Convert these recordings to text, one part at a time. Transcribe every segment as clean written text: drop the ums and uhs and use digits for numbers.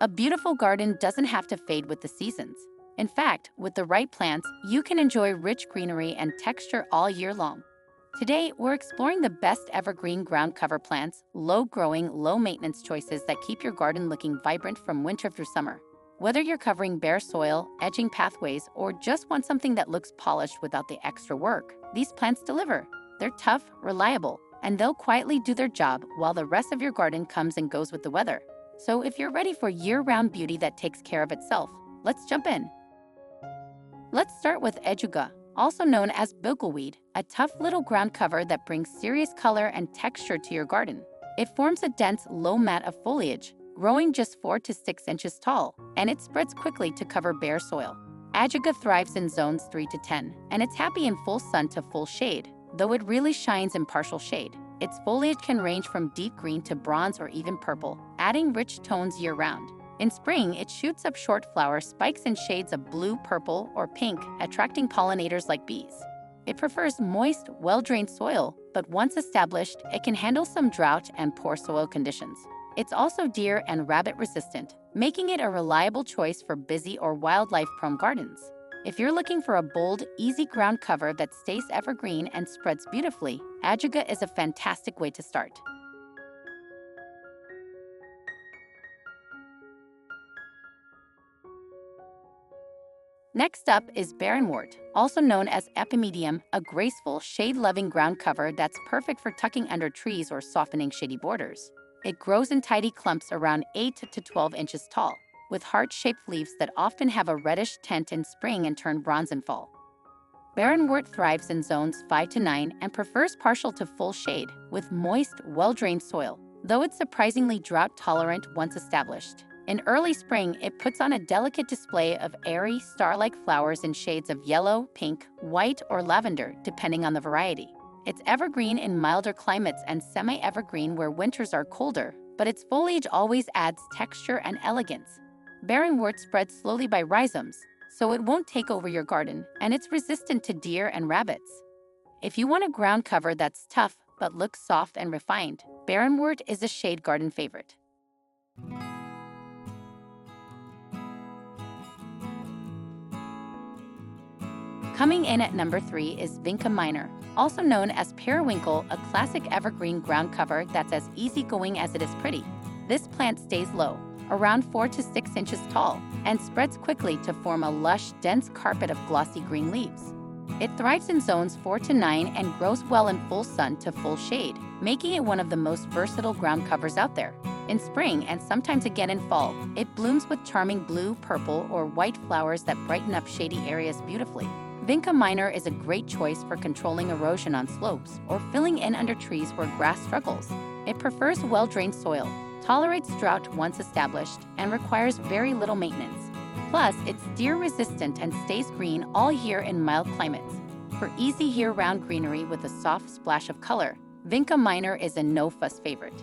A beautiful garden doesn't have to fade with the seasons. In fact, with the right plants, you can enjoy rich greenery and texture all year long. Today, we're exploring the best evergreen ground cover plants, low-growing, low-maintenance choices that keep your garden looking vibrant from winter through summer. Whether you're covering bare soil, edging pathways, or just want something that looks polished without the extra work, these plants deliver. They're tough, reliable, and they'll quietly do their job while the rest of your garden comes and goes with the weather. So if you're ready for year-round beauty that takes care of itself, let's jump in. Let's start with Ajuga, also known as Bugleweed, a tough little ground cover that brings serious color and texture to your garden. It forms a dense, low mat of foliage, growing just 4 to 6 inches tall, and it spreads quickly to cover bare soil. Ajuga thrives in zones 3 to 10, and it's happy in full sun to full shade, though it really shines in partial shade. Its foliage can range from deep green to bronze or even purple, adding rich tones year-round. In spring, it shoots up short flower spikes in shades of blue, purple, or pink, attracting pollinators like bees. It prefers moist, well-drained soil, but once established, it can handle some drought and poor soil conditions. It's also deer and rabbit resistant, making it a reliable choice for busy or wildlife-prone gardens. If you're looking for a bold, easy ground cover that stays evergreen and spreads beautifully, Ajuga is a fantastic way to start. Next up is Barrenwort, also known as Epimedium, a graceful, shade-loving ground cover that's perfect for tucking under trees or softening shady borders. It grows in tidy clumps around 8 to 12 inches tall, with heart-shaped leaves that often have a reddish tint in spring and turn bronze in fall. Barrenwort thrives in zones 5 to 9 and prefers partial to full shade, with moist, well-drained soil, though it's surprisingly drought-tolerant once established. In early spring, it puts on a delicate display of airy, star-like flowers in shades of yellow, pink, white, or lavender, depending on the variety. It's evergreen in milder climates and semi-evergreen where winters are colder, but its foliage always adds texture and elegance. Barrenwort spreads slowly by rhizomes, so it won't take over your garden, and it's resistant to deer and rabbits. If you want a ground cover that's tough but looks soft and refined, Barrenwort is a shade garden favorite. Coming in at number 3 is Vinca minor, also known as Periwinkle, a classic evergreen ground cover that's as easygoing as it is pretty. This plant stays low, around 4 to 6 inches tall, and spreads quickly to form a lush, dense carpet of glossy green leaves. It thrives in zones 4 to 9 and grows well in full sun to full shade, making it one of the most versatile ground covers out there. In spring, and sometimes again in fall, it blooms with charming blue, purple, or white flowers that brighten up shady areas beautifully. Vinca minor is a great choice for controlling erosion on slopes or filling in under trees where grass struggles. It prefers well-drained soil, tolerates drought once established, and requires very little maintenance. Plus, it's deer-resistant and stays green all year in mild climates. For easy year-round greenery with a soft splash of color, Vinca minor is a no-fuss favorite.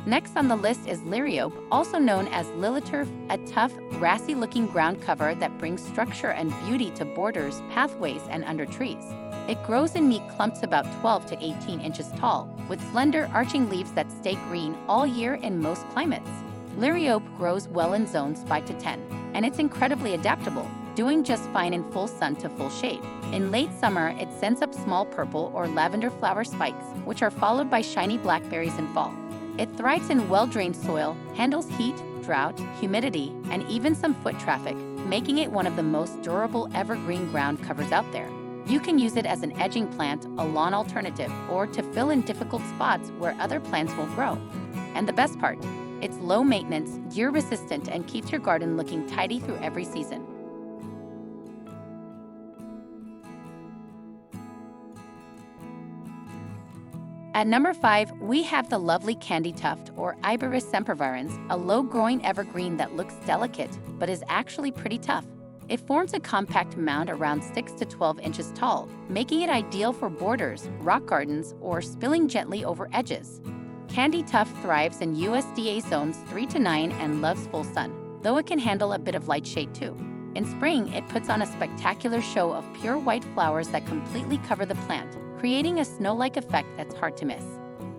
Next on the list is Liriope, also known as Lilyturf, a tough, grassy-looking ground cover that brings structure and beauty to borders, pathways, and under trees. It grows in neat clumps about 12 to 18 inches tall, with slender, arching leaves that stay green all year in most climates. Liriope grows well in zones 5 to 10, and it's incredibly adaptable, doing just fine in full sun to full shade. In late summer, it sends up small purple or lavender flower spikes, which are followed by shiny blackberries in fall. It thrives in well-drained soil, handles heat, drought, humidity, and even some foot traffic, making it one of the most durable evergreen ground covers out there. You can use it as an edging plant, a lawn alternative, or to fill in difficult spots where other plants won't grow. And the best part, it's low maintenance, deer-resistant, and keeps your garden looking tidy through every season. At number 5, we have the lovely Candytuft, or Iberis sempervirens, a low-growing evergreen that looks delicate but is actually pretty tough. It forms a compact mound around 6 to 12 inches tall, making it ideal for borders, rock gardens, or spilling gently over edges. Candytuft thrives in USDA zones 3 to 9 and loves full sun, though it can handle a bit of light shade too. In spring, it puts on a spectacular show of pure white flowers that completely cover the plant, creating a snow-like effect that's hard to miss.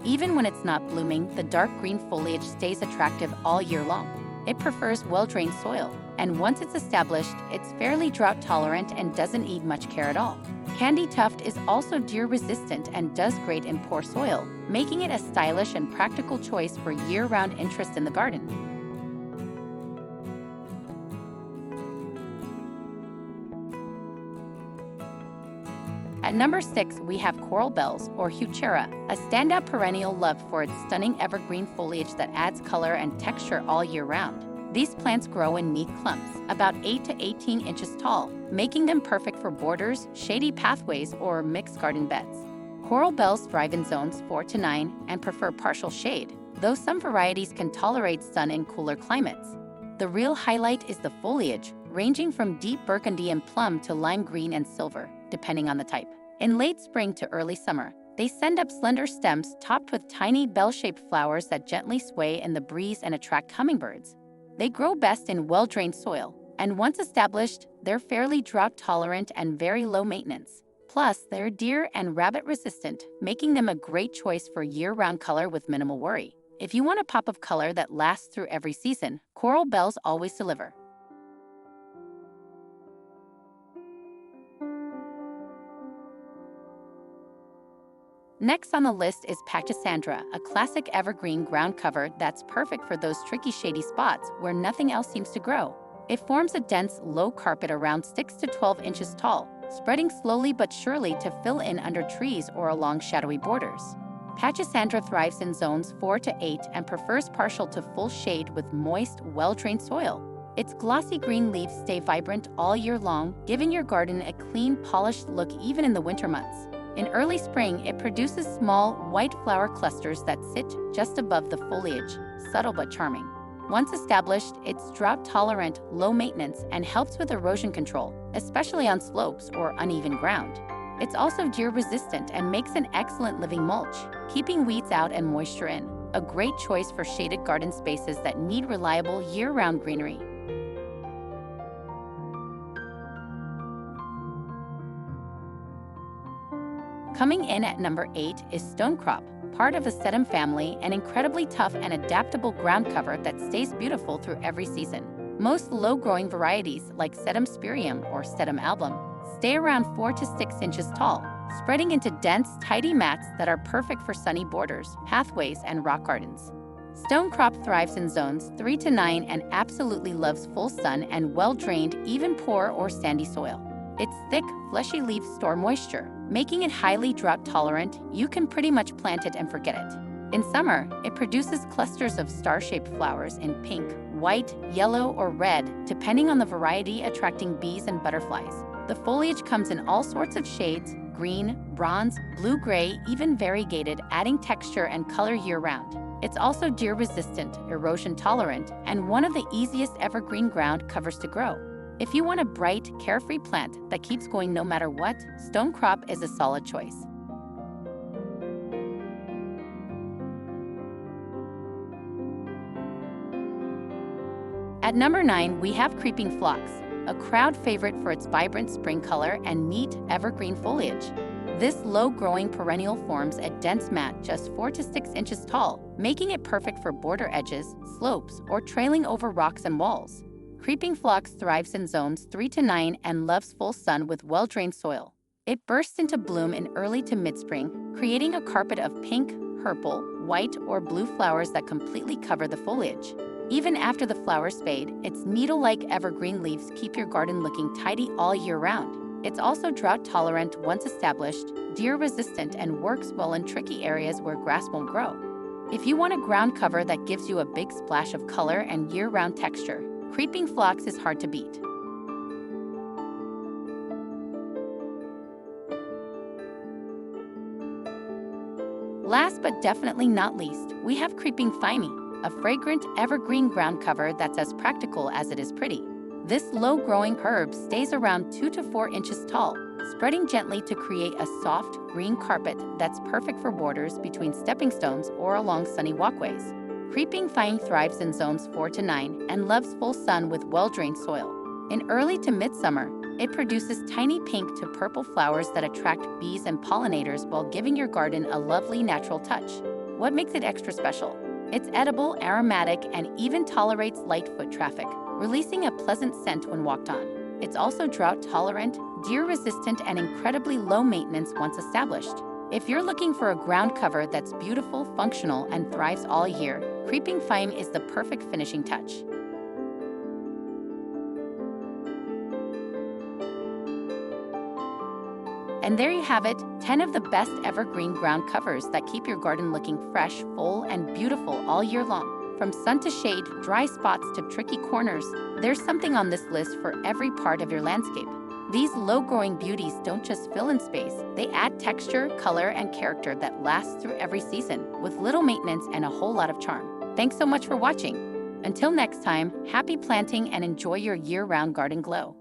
Even when it's not blooming, the dark green foliage stays attractive all year long. It prefers well-drained soil, and once it's established, it's fairly drought-tolerant and doesn't need much care at all. Candytuft is also deer-resistant and does great in poor soil, making it a stylish and practical choice for year-round interest in the garden. At number 6, we have coral bells, or Heuchera, a standout perennial loved for its stunning evergreen foliage that adds color and texture all year round. These plants grow in neat clumps, about 8 to 18 inches tall, making them perfect for borders, shady pathways, or mixed garden beds. Coral bells thrive in zones 4 to 9 and prefer partial shade, though some varieties can tolerate sun in cooler climates. The real highlight is the foliage, ranging from deep burgundy and plum to lime green and silver, depending on the type. In late spring to early summer, they send up slender stems topped with tiny bell-shaped flowers that gently sway in the breeze and attract hummingbirds. They grow best in well-drained soil, and once established, they're fairly drought-tolerant and very low maintenance. Plus, they're deer and rabbit-resistant, making them a great choice for year-round color with minimal worry. If you want a pop of color that lasts through every season, coral bells always deliver. Next on the list is Pachysandra, a classic evergreen ground cover that's perfect for those tricky shady spots where nothing else seems to grow. It forms a dense, low carpet around 6 to 12 inches tall, spreading slowly but surely to fill in under trees or along shadowy borders. Pachysandra thrives in zones 4 to 8 and prefers partial to full shade with moist, well-drained soil. Its glossy green leaves stay vibrant all year long, giving your garden a clean, polished look even in the winter months. In early spring, it produces small, white flower clusters that sit just above the foliage, subtle but charming. Once established, it's drought-tolerant, low maintenance, and helps with erosion control, especially on slopes or uneven ground. It's also deer-resistant and makes an excellent living mulch, keeping weeds out and moisture in. A great choice for shaded garden spaces that need reliable year-round greenery. Coming in at number 8 is Stonecrop, part of the Sedum family, an incredibly tough and adaptable ground cover that stays beautiful through every season. Most low-growing varieties, like Sedum spirium or Sedum album, stay around 4 to 6 inches tall, spreading into dense, tidy mats that are perfect for sunny borders, pathways, and rock gardens. Stonecrop thrives in zones 3 to 9 and absolutely loves full sun and well-drained, even poor or sandy soil. Its thick, fleshy leaves store moisture, making it highly drought-tolerant. You can pretty much plant it and forget it. In summer, it produces clusters of star-shaped flowers in pink, white, yellow, or red, depending on the variety, attracting bees and butterflies. The foliage comes in all sorts of shades: green, bronze, blue-gray, even variegated, adding texture and color year-round. It's also deer-resistant, erosion-tolerant, and one of the easiest evergreen ground covers to grow. If you want a bright, carefree plant that keeps going no matter what, Stonecrop is a solid choice. At number 9, we have Creeping Phlox, a crowd favorite for its vibrant spring color and neat, evergreen foliage. This low-growing perennial forms a dense mat just 4 to 6 inches tall, making it perfect for border edges, slopes, or trailing over rocks and walls. Creeping Phlox thrives in zones 3 to 9 and loves full sun with well-drained soil. It bursts into bloom in early to mid-spring, creating a carpet of pink, purple, white, or blue flowers that completely cover the foliage. Even after the flowers fade, its needle-like evergreen leaves keep your garden looking tidy all year round. It's also drought-tolerant once established, deer-resistant, and works well in tricky areas where grass won't grow. If you want a ground cover that gives you a big splash of color and year-round texture, Creeping Phlox is hard to beat. Last but definitely not least, we have Creeping Thyme, a fragrant, evergreen ground cover that's as practical as it is pretty. This low-growing herb stays around 2 to 4 inches tall, spreading gently to create a soft, green carpet that's perfect for borders between stepping stones or along sunny walkways. Creeping Thyme thrives in zones 4 to 9 and loves full sun with well-drained soil. In early to midsummer, It produces tiny pink to purple flowers that attract bees and pollinators while giving your garden a lovely natural touch. What makes it extra special? It's edible, aromatic, and even tolerates light foot traffic, releasing a pleasant scent when walked on. It's also drought-tolerant, deer-resistant, and incredibly low maintenance once established. If you're looking for a ground cover that's beautiful, functional, and thrives all year, Creeping Thyme is the perfect finishing touch. And there you have it, 10 of the best evergreen ground covers that keep your garden looking fresh, full, and beautiful all year long. From sun to shade, dry spots to tricky corners, there's something on this list for every part of your landscape. These low-growing beauties don't just fill in space, they add texture, color, and character that lasts through every season, with little maintenance and a whole lot of charm. Thanks so much for watching. Until next time, happy planting and enjoy your year-round garden glow.